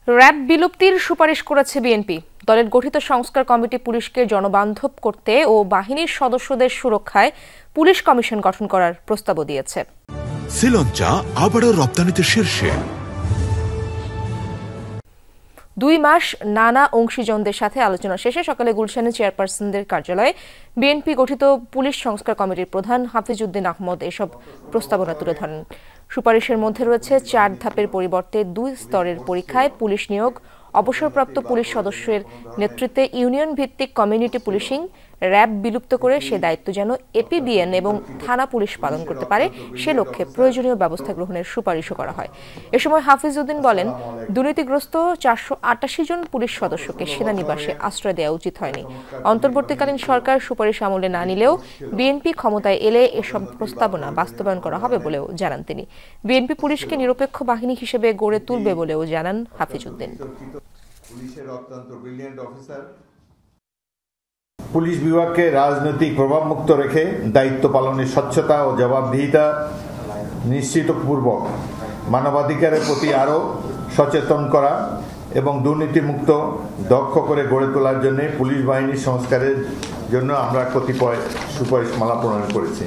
RAB বিলুপ্তির সুপারিশ করেছে বিএনপি। দলের গঠিত সংস্কার কমিটি পুলিশকে জনবান্ধব করতে ও বাহিনীর সদস্যদের সুরক্ষায় পুলিশ কমিশন গঠন করার প্রস্তাবও দিয়েছে। শ্রীলঙ্কা আবারও রপ্তানিতে শীর্ষে। 2 মাস নানা অংশীজনদের সাথে আলোচনা শেষে সকালে গুলশানে চেয়ারপারসনদের কার্যালয়ে বিএনপি গঠিত পুলিশ সংস্কার কমিটির প্রধান হাফিজ উদ্দিন আহমদ এসব প্রস্তাবনা তুলে ধরেন। সুপারিশের মধ্যে রয়েছে 4 ধাপের পরিবর্তে 2 স্তরের পরীক্ষায় পুলিশ নিয়োগ, অবসরপ্রাপ্ত পুলিশ সদস্যের নেতৃত্বে ইউনিয়ন ভিত্তিক কমিউনিটি পুলিশিং, র্যাব বিলুপ্ত করে সে দায়িত্ব যেন এপিবিএন এবং থানা পুলিশ পালন করতে পারে সে লক্ষ্যে প্রয়োজনীয় ব্যবস্থা গ্রহণের সুপারিশও করা হয়। এ সময় হাফিজ উদ্দিন বলেন, দুর্নীতিগ্রস্ত 488 জন পুলিশ সদস্যকে সেনানিবাসে আশ্রয় দেওয়া উচিত হয়নি। অন্তর্বর্তীকালীন সরকার সুপারিশ আমলে না নিলেও বিএনপি ক্ষমতায় এলে এসব প্রস্তাবনা বাস্তবায়ন করা হবে বলেও জানান তিনি। বিএনপি পুলিশকে নিরপেক্ষ বাহিনী হিসেবে গড়ে তুলবে বলেও জানান হাফিজ উদ্দিন। পুলিশ বিভাগকে রাজনৈতিক প্রভাবমুক্ত রেখে দায়িত্ব পালনের স্বচ্ছতা ও জবাবদিহিতা নিশ্চিতপূর্বক মানবাধিকারের প্রতি আরও সচেতন করা এবং দুর্নীতিমুক্ত দক্ষ করে গড়ে তোলার জন্য পুলিশ বাহিনীর সংস্কারের জন্য আমরা কতিপয় সুপারিশমালা প্রণয়ন করেছি।